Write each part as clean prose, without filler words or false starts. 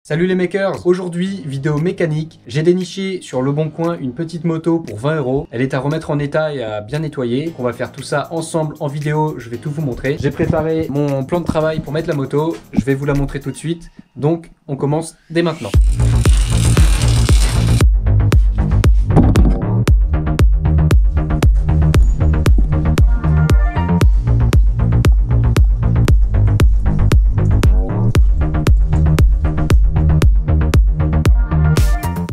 Salut les makers, aujourd'hui vidéo mécanique. J'ai déniché sur Le Bon Coin une petite moto pour 20 €. Elle est à remettre en état et à bien nettoyer. On va faire tout ça ensemble en vidéo, je vais tout vous montrer. J'ai préparé mon plan de travail pour mettre la moto, je vais vous la montrer tout de suite. Donc on commence dès maintenant.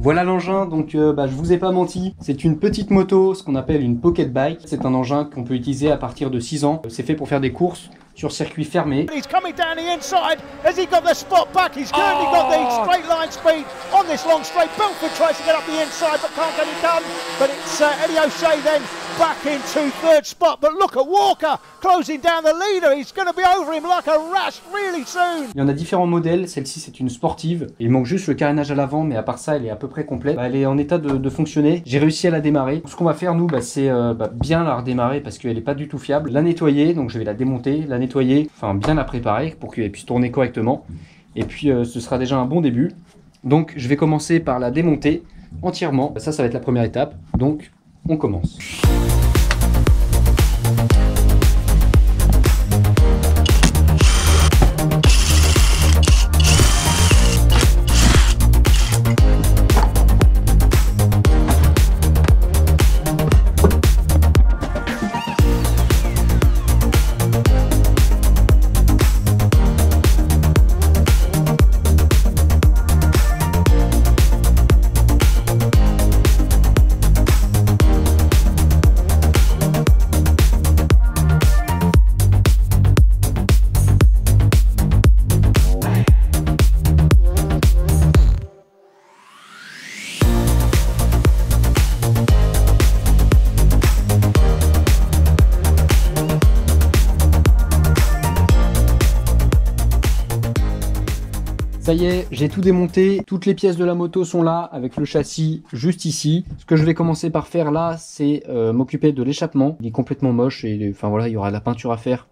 Voilà l'engin, donc je vous ai pas menti, c'est une petite moto, ce qu'on appelle une pocket bike. C'est un engin qu'on peut utiliser à partir de 6 ans. C'est fait pour faire des courses sur circuit fermé. He's coming down the inside. Has he got the spot back? He's currently got the straight line speed on this long straight. Belford tries to get up the inside but can't get it done. But it's Eddie O'Shea then back into third spot. But look at Walker closing down the leader. He's going to be over him like a rash really soon. Il y en a différents modèles. Celle-ci c'est une sportive. Il manque juste le carénage à l'avant, mais à part ça elle est à peu près complète. Elle est en état de fonctionner. J'ai réussi à la démarrer. Ce qu'on va faire nous, c'est bien la redémarrer parce qu'elle n'est pas du tout fiable. La nettoyer, donc je vais la démonter, la nettoyer, enfin bien la préparer pour qu'elle puisse tourner correctement. Et puis ce sera déjà un bon début. Donc je vais commencer par la démonter entièrement. Ça va être la première étape. Donc on commence. Ça y est, j'ai tout démonté, toutes les pièces de la moto sont là, avec le châssis juste ici. Ce que je vais commencer par faire là, c'est m'occuper de l'échappement. Il est complètement moche et enfin voilà, il y aura de la peinture à faire.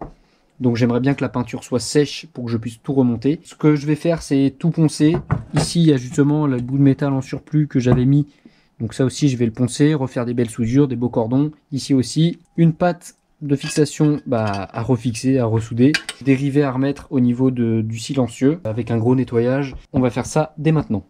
Donc j'aimerais bien que la peinture soit sèche pour que je puisse tout remonter. Ce que je vais faire, c'est tout poncer. Ici, il y a justement le bout de métal en surplus que j'avais mis. Donc ça aussi, je vais le poncer, refaire des belles soudures, des beaux cordons. Ici aussi, une patte de fixation à refixer, à ressouder, des rivets à remettre au niveau du silencieux avec un gros nettoyage. On va faire ça dès maintenant.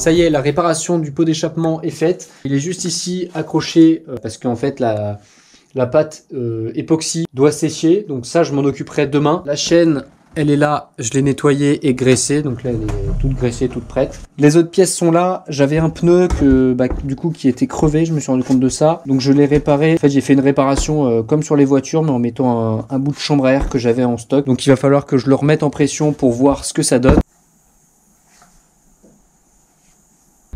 Ça y est, la réparation du pot d'échappement est faite. Il est juste ici accroché parce qu'en fait la pâte époxy doit sécher. Donc ça, je m'en occuperai demain. La chaîne, elle est là, je l'ai nettoyée et graissée. Donc là, elle est toute graissée, toute prête. Les autres pièces sont là. J'avais un pneu du coup qui était crevé. Je me suis rendu compte de ça. Donc je l'ai réparé. En fait, j'ai fait une réparation comme sur les voitures, mais en mettant un bout de chambre à air que j'avais en stock. Donc il va falloir que je le remette en pression pour voir ce que ça donne.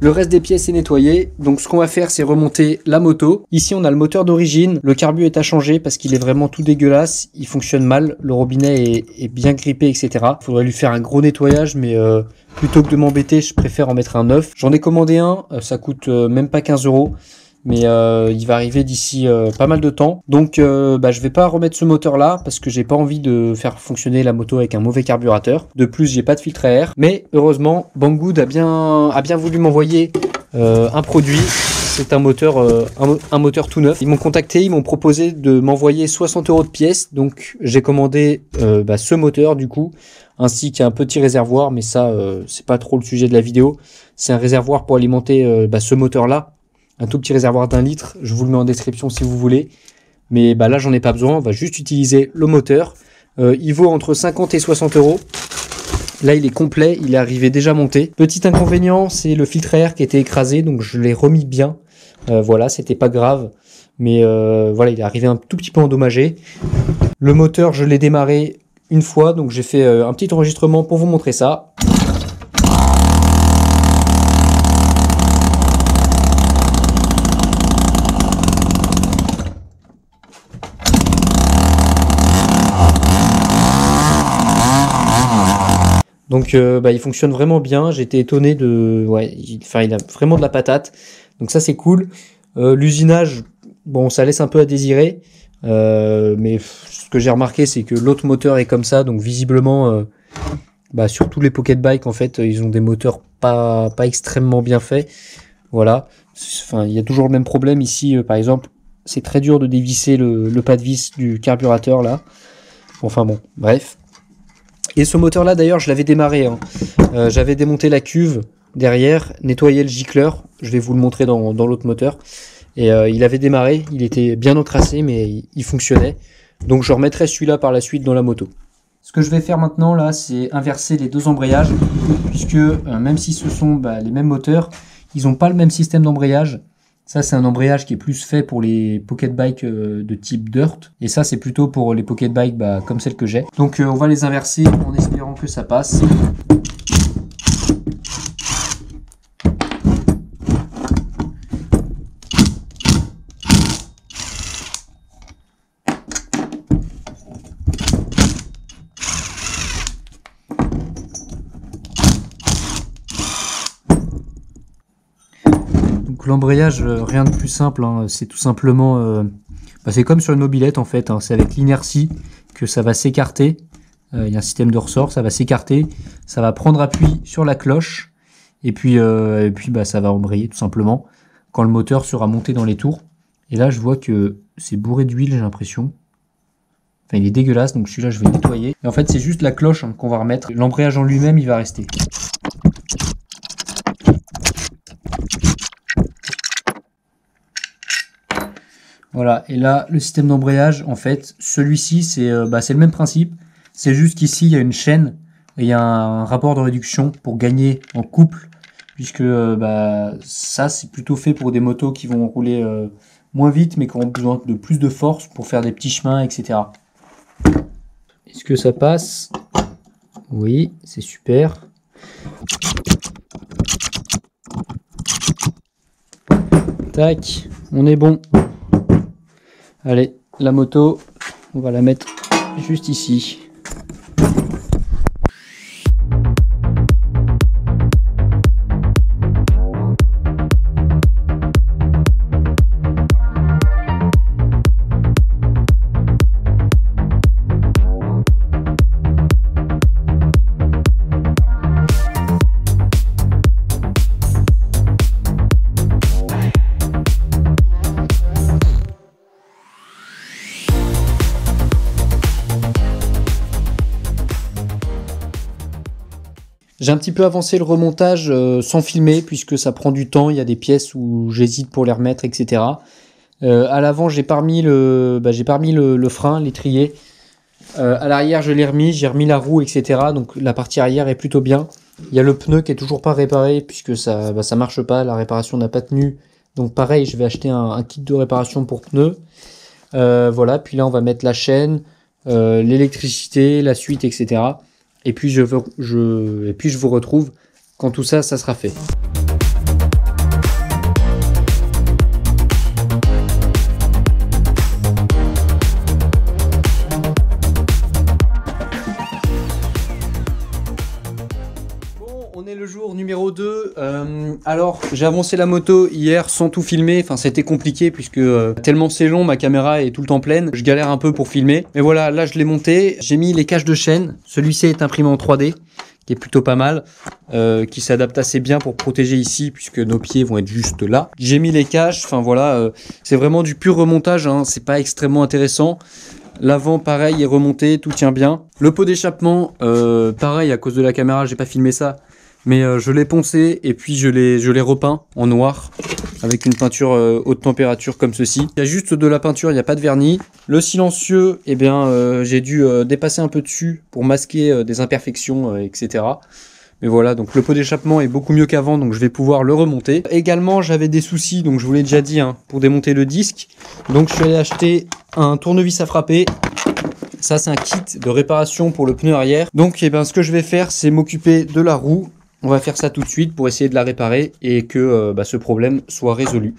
Le reste des pièces est nettoyé, donc ce qu'on va faire c'est remonter la moto. Ici on a le moteur d'origine, le carbu est à changer parce qu'il est vraiment tout dégueulasse, il fonctionne mal, le robinet est bien grippé etc. Il faudrait lui faire un gros nettoyage mais plutôt que de m'embêter je préfère en mettre un neuf. J'en ai commandé un, ça coûte même pas 15 €. Mais il va arriver d'ici pas mal de temps. Donc je vais pas remettre ce moteur là parce que j'ai pas envie de faire fonctionner la moto avec un mauvais carburateur. De plus j'ai pas de filtre à air. Mais heureusement Banggood a bien voulu m'envoyer un produit. C'est un moteur tout neuf. Ils m'ont contacté, ils m'ont proposé de m'envoyer 60 € de pièces. Donc j'ai commandé ce moteur du coup, ainsi qu'un petit réservoir. Mais ça c'est pas trop le sujet de la vidéo. C'est un réservoir pour alimenter ce moteur là. Un tout petit réservoir d'1 litre, je vous le mets en description si vous voulez. Mais là, j'en ai pas besoin, on va juste utiliser le moteur. Il vaut entre 50 et 60 €. Là, il est complet, il est arrivé déjà monté. Petit inconvénient, c'est le filtre à air qui était écrasé, donc je l'ai remis bien. Voilà, c'était pas grave. Mais voilà, il est arrivé un tout petit peu endommagé. Le moteur, je l'ai démarré une fois, donc j'ai fait un petit enregistrement pour vous montrer ça. Donc il fonctionne vraiment bien, j'étais étonné de... Ouais, il a vraiment de la patate. Donc ça c'est cool. L'usinage, bon ça laisse un peu à désirer. Mais ce que j'ai remarqué c'est que l'autre moteur est comme ça. Donc visiblement, sur tous les pocket bikes en fait, ils ont des moteurs pas extrêmement bien faits. Voilà. Enfin, il y a toujours le même problème ici. Par exemple, c'est très dur de dévisser le pas de vis du carburateur là. Enfin bon, bref. Et ce moteur là d'ailleurs je l'avais démarré, j'avais démonté la cuve derrière, nettoyé le gicleur, je vais vous le montrer dans l'autre moteur, et il avait démarré, il était bien encrassé mais il fonctionnait, donc je remettrai celui-là par la suite dans la moto. Ce que je vais faire maintenant là c'est inverser les deux embrayages, puisque même si ce sont les mêmes moteurs, ils n'ont pas le même système d'embrayage. Ça, c'est un embrayage qui est plus fait pour les pocket bikes de type dirt. Et ça, c'est plutôt pour les pocket bikes comme celle que j'ai. Donc, on va les inverser en espérant que ça passe. L'embrayage, rien de plus simple, c'est tout simplement, c'est comme sur une mobilette en fait, c'est avec l'inertie que ça va s'écarter, il y a un système de ressort, ça va s'écarter, ça va prendre appui sur la cloche, et puis ça va embrayer tout simplement, quand le moteur sera monté dans les tours. Et là je vois que c'est bourré d'huile, j'ai l'impression, enfin il est dégueulasse, donc celui-là je vais le nettoyer. Et en fait c'est juste la cloche qu'on va remettre, l'embrayage en lui-même il va rester. Voilà, et là, le système d'embrayage, en fait, celui-ci, c'est le même principe. C'est juste qu'ici, il y a une chaîne et il y a un rapport de réduction pour gagner en couple, puisque ça, c'est plutôt fait pour des motos qui vont rouler moins vite, mais qui ont besoin de plus de force pour faire des petits chemins, etc. Est-ce que ça passe? Oui, c'est super. Tac, on est bon. Allez, la moto, on va la mettre juste ici. J'ai un petit peu avancé le remontage sans filmer puisque ça prend du temps, il y a des pièces où j'hésite pour les remettre, etc. À l'avant, j'ai pas remis le frein, l'étrier. À l'arrière, je l'ai remis, j'ai remis la roue, etc. Donc la partie arrière est plutôt bien. Il y a le pneu qui est toujours pas réparé puisque ça marche pas, la réparation n'a pas tenu. Donc pareil, je vais acheter un kit de réparation pour pneus. Voilà, puis là on va mettre la chaîne, l'électricité, la suite, etc. Et puis je vous retrouve quand tout ça sera fait. On est le jour numéro 2. Alors, j'ai avancé la moto hier sans tout filmer. Enfin, c'était compliqué puisque tellement c'est long, ma caméra est tout le temps pleine. Je galère un peu pour filmer. Mais voilà, là, je l'ai monté. J'ai mis les caches de chaîne. Celui-ci est imprimé en 3D, qui est plutôt pas mal, qui s'adapte assez bien pour protéger ici puisque nos pieds vont être juste là. J'ai mis les caches. Enfin, voilà, c'est vraiment du pur remontage, hein. C'est pas extrêmement intéressant. L'avant, pareil, est remonté, tout tient bien. Le pot d'échappement, pareil, à cause de la caméra, j'ai pas filmé ça. Mais je l'ai poncé et puis je l'ai repeint en noir avec une peinture haute température comme ceci. Il y a juste de la peinture, il n'y a pas de vernis. Le silencieux, eh bien, j'ai dû dépasser un peu dessus pour masquer des imperfections, etc. Mais voilà, donc le pot d'échappement est beaucoup mieux qu'avant, donc je vais pouvoir le remonter. Également, j'avais des soucis, donc je vous l'ai déjà dit, hein, pour démonter le disque. Donc je suis allé acheter un tournevis à frapper. Ça, c'est un kit de réparation pour le pneu arrière. Donc, eh ben, ce que je vais faire, c'est m'occuper de la roue. On va faire ça tout de suite pour essayer de la réparer et que ce problème soit résolu.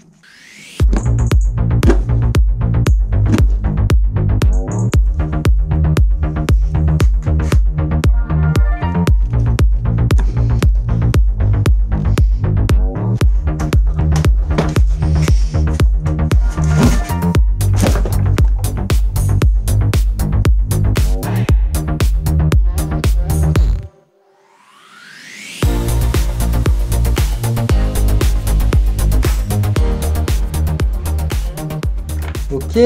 Ok,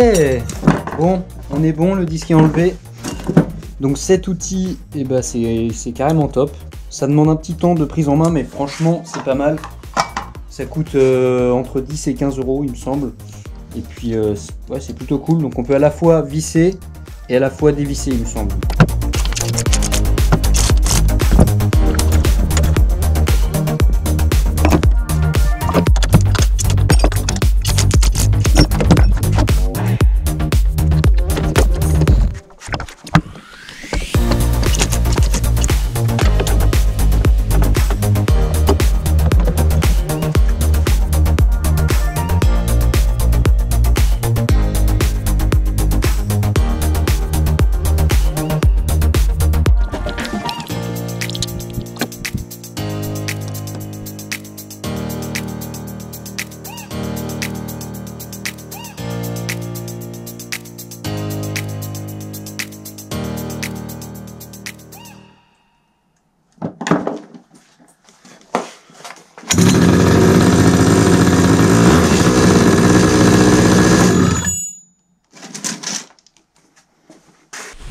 bon, on est bon, le disque est enlevé. Donc cet outil, eh ben, c'est carrément top. Ça demande un petit temps de prise en main, mais franchement, c'est pas mal. Ça coûte entre 10 et 15 euros, il me semble. Et puis, ouais, c'est plutôt cool. Donc on peut à la fois visser et à la fois dévisser, il me semble.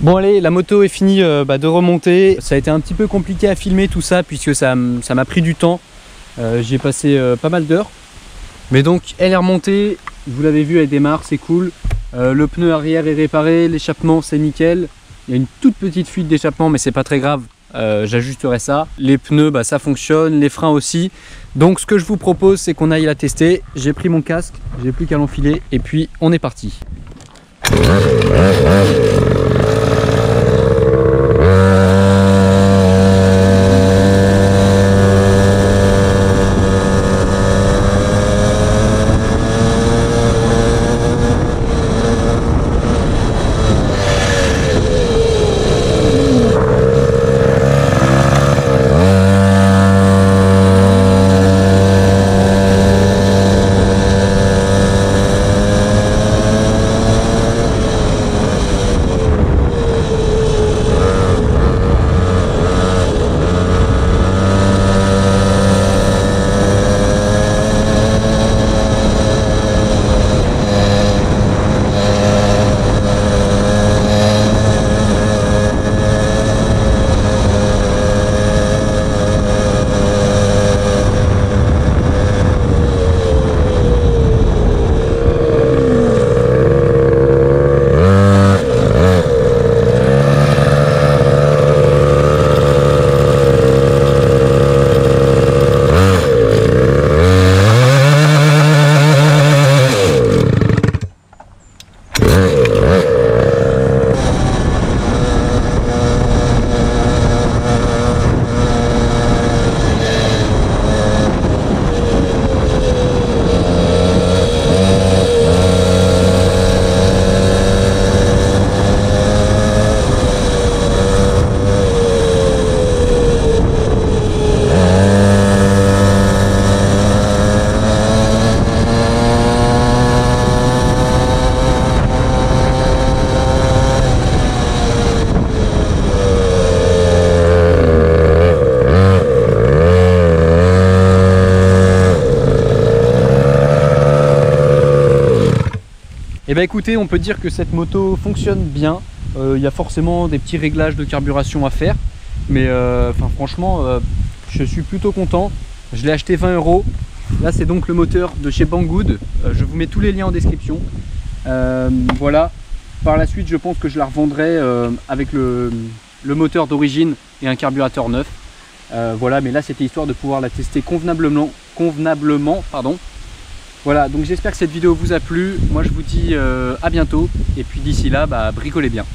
Bon allez, la moto est finie de remonter. Ça a été un petit peu compliqué à filmer tout ça puisque ça m'a pris du temps. J'y ai passé pas mal d'heures. Mais donc elle est remontée, vous l'avez vu, elle démarre, c'est cool. Le pneu arrière est réparé, l'échappement c'est nickel. Il y a une toute petite fuite d'échappement mais c'est pas très grave, j'ajusterai ça. Les pneus ça fonctionne, les freins aussi. Donc ce que je vous propose c'est qu'on aille la tester. J'ai pris mon casque, j'ai plus qu'à l'enfiler et puis on est parti. Et bah écoutez, on peut dire que cette moto fonctionne bien. Il y a forcément des petits réglages de carburation à faire, mais franchement je suis plutôt content. Je l'ai acheté 20 €. Là c'est donc le moteur de chez Banggood. Je vous mets tous les liens en description. Voilà, par la suite je pense que je la revendrai avec le moteur d'origine et un carburateur neuf. Voilà, mais là c'était histoire de pouvoir la tester convenablement, pardon. Voilà, donc j'espère que cette vidéo vous a plu. Moi je vous dis à bientôt, et puis d'ici là, bricolez bien.